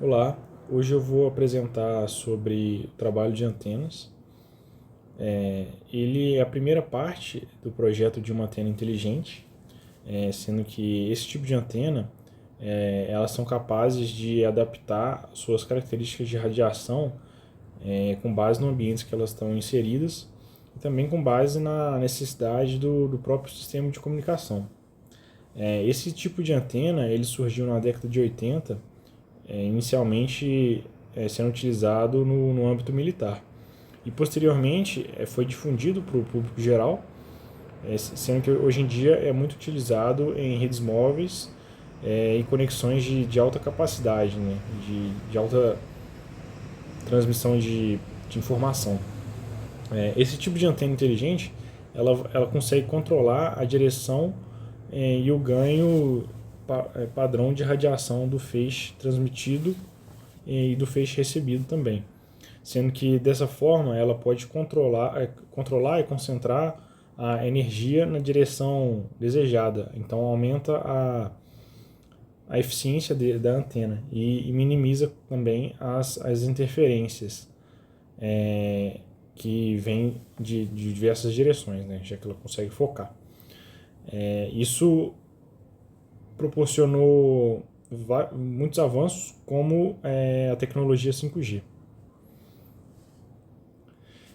Olá, hoje eu vou apresentar sobre o trabalho de antenas. Ele é a primeira parte do projeto de uma antena inteligente, sendo que esse tipo de antena elas são capazes de adaptar suas características de radiação com base no ambiente que elas estão inseridas e também com base na necessidade do próprio sistema de comunicação. Esse tipo de antena ele surgiu na década de 80, inicialmente sendo utilizado no âmbito militar. E posteriormente foi difundido para o público geral, sendo que hoje em dia é muito utilizado em redes móveis e conexões de alta capacidade, né? de alta transmissão de informação. Esse tipo de antena inteligente ela consegue controlar a direção e o ganho padrão de radiação do feixe transmitido e do feixe recebido também, sendo que dessa forma ela pode controlar e concentrar a energia na direção desejada, então aumenta a eficiência da antena e minimiza também as interferências que vêm de diversas direções, né, já que ela consegue focar. Isso proporcionou muitos avanços, como a tecnologia 5G.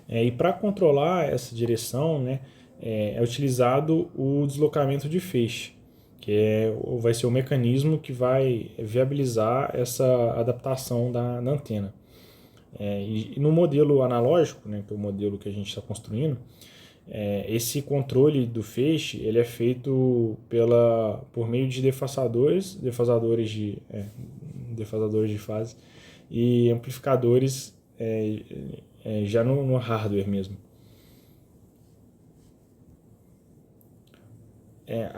E para controlar essa direção, né, é utilizado o deslocamento de feixe, que vai ser o mecanismo que vai viabilizar essa adaptação da antena. E no modelo analógico, né, que é o modelo que a gente está construindo, esse controle do feixe ele é feito por meio de defasadores de fase e amplificadores já no hardware mesmo.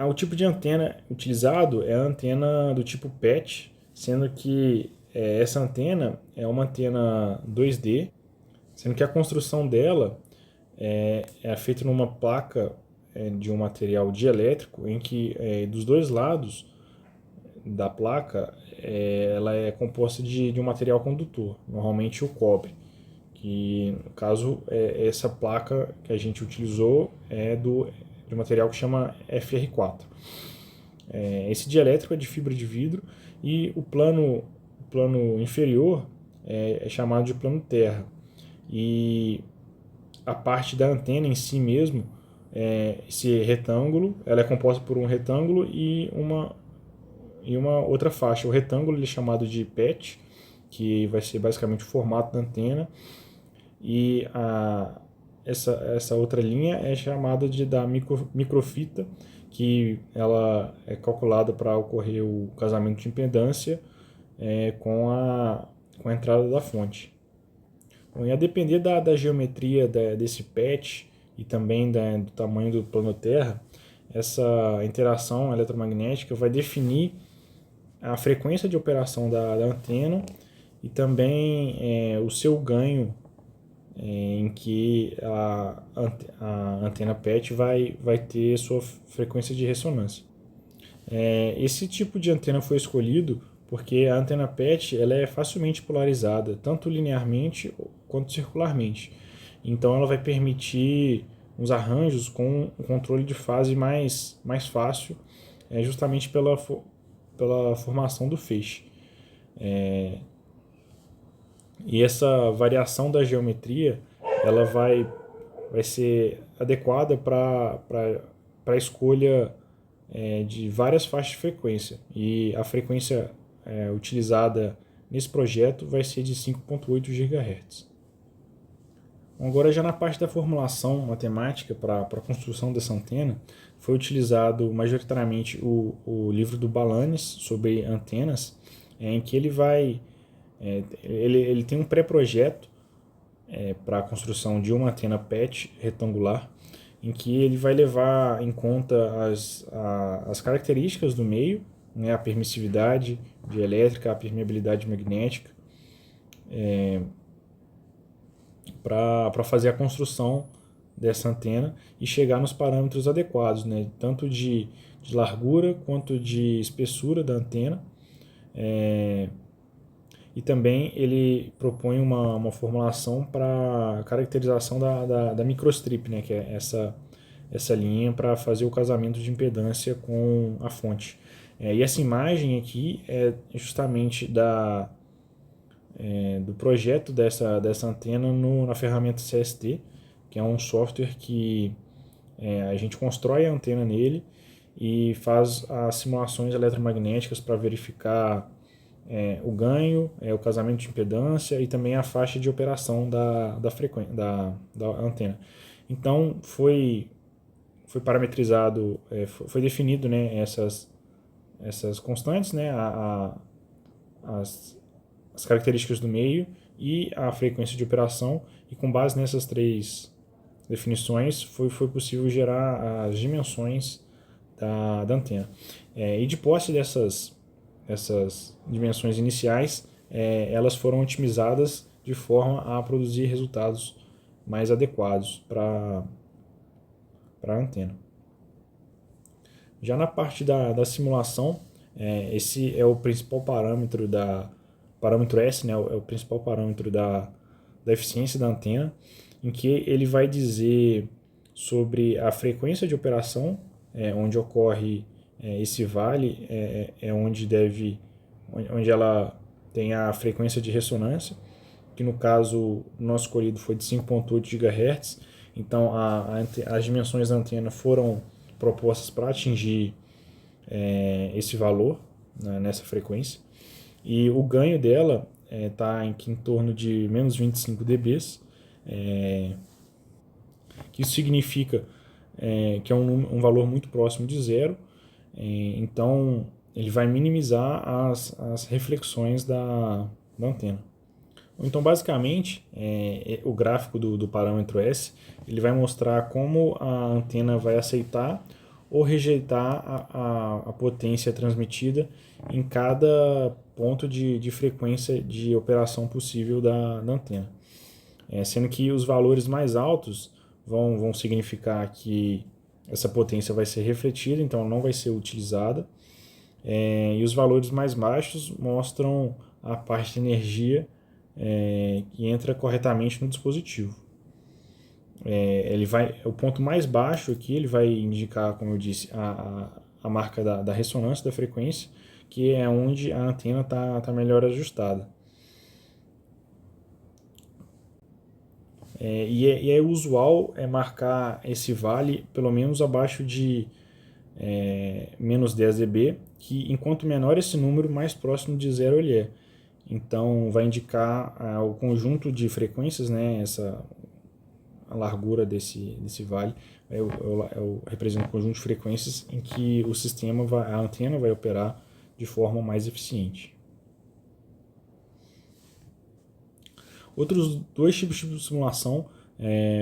O tipo de antena utilizado é a antena do tipo PET, sendo que essa antena é uma antena 2D, sendo que a construção dela é feita numa placa de um material dielétrico, em que dos dois lados da placa ela é composta de um material condutor, normalmente o cobre, que no caso essa placa que a gente utilizou de um material que chama FR4. Esse dielétrico é de fibra de vidro e o plano inferior é chamado de plano terra. E a parte da antena em si mesmo, esse retângulo, ela é composta por um retângulo e uma outra faixa. O retângulo ele é chamado de PET, que vai ser basicamente o formato da antena, e essa outra linha é chamada da microfita, que ela é calculada para ocorrer o casamento de impedância com a entrada da fonte. Bom, e a depender da geometria desse patch e também do tamanho do plano Terra, essa interação eletromagnética vai definir a frequência de operação da antena e também o seu ganho, em que a antena PET vai ter sua frequência de ressonância. Esse tipo de antena foi escolhido porque a antena PET ela é facilmente polarizada, tanto linearmente quanto circularmente. Então ela vai permitir uns arranjos com um controle de fase mais fácil, justamente pela formação do feixe. E essa variação da geometria ela vai ser adequada para a escolha de várias faixas de frequência. E a frequência utilizada nesse projeto vai ser de 5.8 GHz. Agora, já na parte da formulação matemática para a construção dessa antena, foi utilizado majoritariamente o livro do Balanis sobre antenas, em que ele tem um pré-projeto para a construção de uma antena PET retangular, em que ele vai levar em conta as características do meio, né, a permissividade dielétrica, a permeabilidade magnética, para fazer a construção dessa antena e chegar nos parâmetros adequados, né, tanto de largura quanto de espessura da antena, e também ele propõe uma formulação para caracterização da microstrip, né, que é essa linha para fazer o casamento de impedância com a fonte. E essa imagem aqui é justamente do projeto dessa antena na ferramenta CST, que é um software que a gente constrói a antena nele e faz as simulações eletromagnéticas para verificar o ganho, o casamento de impedância e também a faixa de operação da frequência da antena. Então foi parametrizado, foi definido, né, essas constantes, né, as características do meio e a frequência de operação, e com base nessas três definições foi possível gerar as dimensões da antena. E de posse dessas dimensões iniciais, elas foram otimizadas de forma a produzir resultados mais adequados para a antena. Já na parte da simulação, esse é o principal parâmetro parâmetro S, né, é o principal parâmetro da eficiência da antena, em que ele vai dizer sobre a frequência de operação, onde ocorre esse vale, onde ela tem a frequência de ressonância, que no caso nosso escolhido foi de 5.8 GHz, então as dimensões da antena foram propostas para atingir esse valor, né, nessa frequência, e o ganho dela está em torno de menos 25 dB, que isso significa que é um valor muito próximo de zero, então ele vai minimizar as reflexões da antena. Então, basicamente, o gráfico do parâmetro S ele vai mostrar como a antena vai aceitar ou rejeitar a potência transmitida em cada ponto de frequência de operação possível da antena. Sendo que os valores mais altos vão significar que essa potência vai ser refletida, então não vai ser utilizada, e os valores mais baixos mostram a parte de energia que entra corretamente no dispositivo. O ponto mais baixo aqui ele vai indicar, como eu disse, a marca da ressonância da frequência, que é onde a antena está melhor ajustada. E é usual marcar esse vale pelo menos abaixo de menos 10 dB, que enquanto menor esse número, mais próximo de zero ele é. Então vai indicar o conjunto de frequências, né, a largura desse vale representa um conjunto de frequências em que a antena vai operar de forma mais eficiente. Outros dois tipos de simulação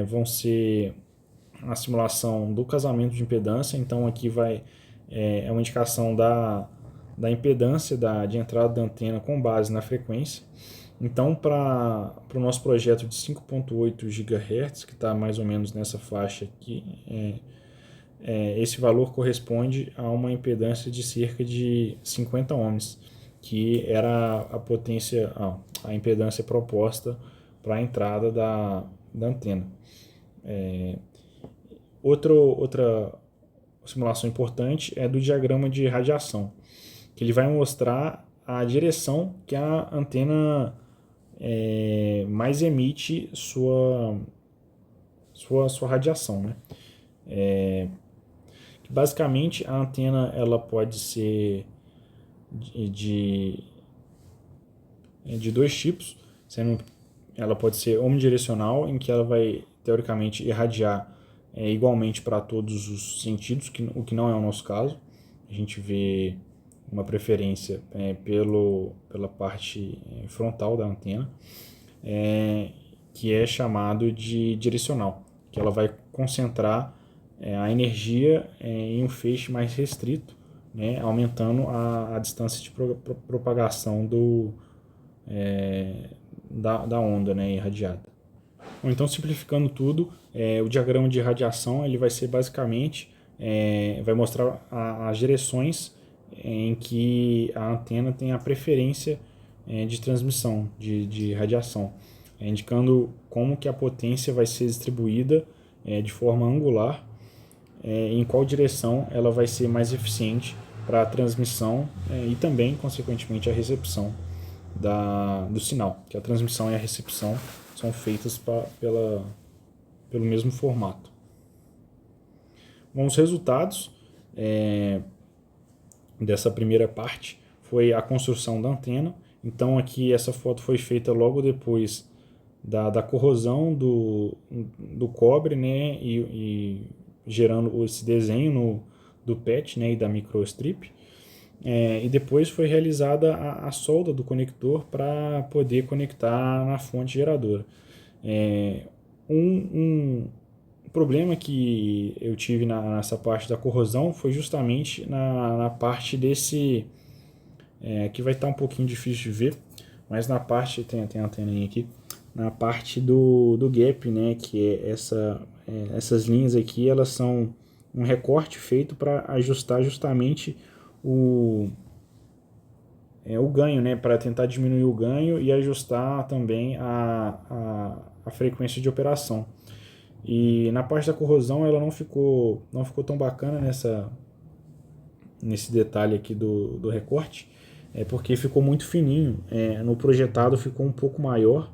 vão ser a simulação do casamento de impedância. Então aqui é uma indicação da impedância de entrada da antena com base na frequência. Então, para o nosso projeto de 5.8 GHz, que está mais ou menos nessa faixa aqui, esse valor corresponde a uma impedância de cerca de 50 ohms, que era a impedância proposta para a entrada da antena. Outra simulação importante é do diagrama de radiação, que ele vai mostrar a direção que a antena mais emite sua radiação, né? Basicamente a antena ela pode ser de dois tipos, ela pode ser omnidirecional, em que ela vai teoricamente irradiar igualmente para todos os sentidos, o que não é o nosso caso. A gente vê uma preferência pela parte frontal da antena, que é chamado de direcional, que ela vai concentrar a energia em um feixe mais restrito, né, aumentando a distância de propagação da onda, né, irradiada. Então, simplificando tudo, o diagrama de radiação ele vai ser basicamente vai mostrar as direções em que a antena tem a preferência de transmissão de radiação, indicando como que a potência vai ser distribuída de forma angular, em qual direção ela vai ser mais eficiente para a transmissão e também, consequentemente, a recepção do sinal, que a transmissão e a recepção são feitas pelo mesmo formato. Bom, os resultados dessa primeira parte foi a construção da antena. Então aqui essa foto foi feita logo depois da corrosão do cobre, né, e gerando esse desenho do PET, né, e da microstrip. E depois foi realizada a solda do conector para poder conectar na fonte geradora. Um problema que eu tive nessa parte da corrosão foi justamente na parte desse... aqui vai estar um pouquinho difícil de ver, mas na parte... tem a anteninha aqui. Na parte do gap, né, que é essas linhas aqui, elas são um recorte feito para ajustar justamente o ganho, né, para tentar diminuir o ganho e ajustar também a frequência de operação. E na parte da corrosão ela não ficou tão bacana nesse detalhe aqui do recorte, porque ficou muito fininho. No projetado ficou um pouco maior.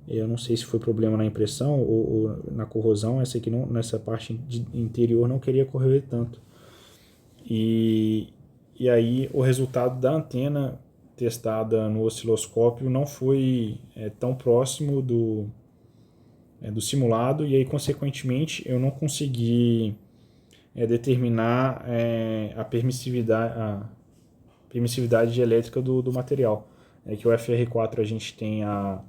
Eu não sei se foi problema na impressão ou na corrosão. Essa aqui não, nessa parte interior não queria corroer tanto. E aí o resultado da antena testada no osciloscópio não foi tão próximo do simulado, e aí consequentemente eu não consegui determinar a permissividade elétrica do material. Que o FR4 a gente tem a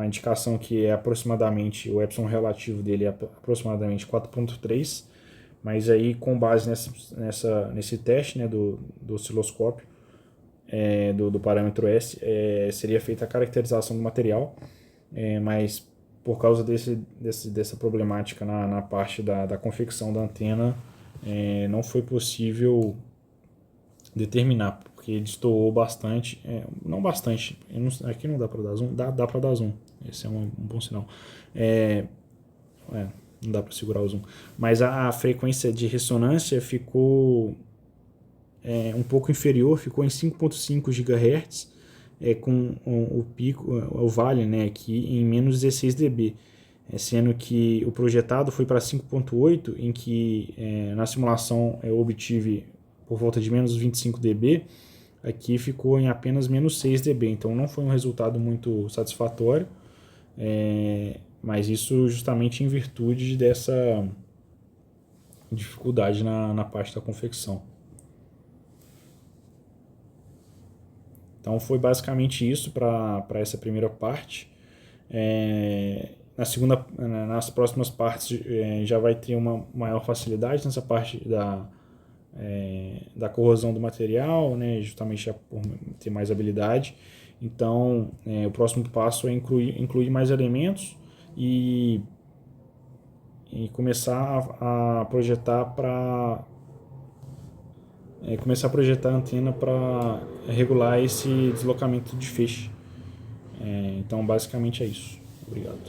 indicação que é aproximadamente, o epsilon relativo dele é aproximadamente 4.3, mas aí com base nesse teste, né, do osciloscópio, do parâmetro S, seria feita a caracterização do material, mas por causa dessa problemática na parte da confecção da antena, não foi possível determinar, porque destoou bastante, não bastante, aqui não dá para dar zoom, dá para dar zoom, esse é um bom sinal, não dá para segurar o zoom, mas a frequência de ressonância ficou um pouco inferior, ficou em 5.5 GHz, com o pico, o vale, né, aqui em menos 16 dB, sendo que o projetado foi para 5.8, em que na simulação eu obtive por volta de menos 25 dB, aqui ficou em apenas menos 6 dB, então não foi um resultado muito satisfatório, mas isso justamente em virtude dessa dificuldade na parte da confecção. Então foi basicamente isso para essa primeira parte. Nas próximas partes já vai ter uma maior facilidade nessa parte da corrosão do material, né, justamente já por ter mais habilidade. Então o próximo passo é incluir mais elementos e começar a projetar a antena para regular esse deslocamento de feixe. Então basicamente é isso. Obrigado.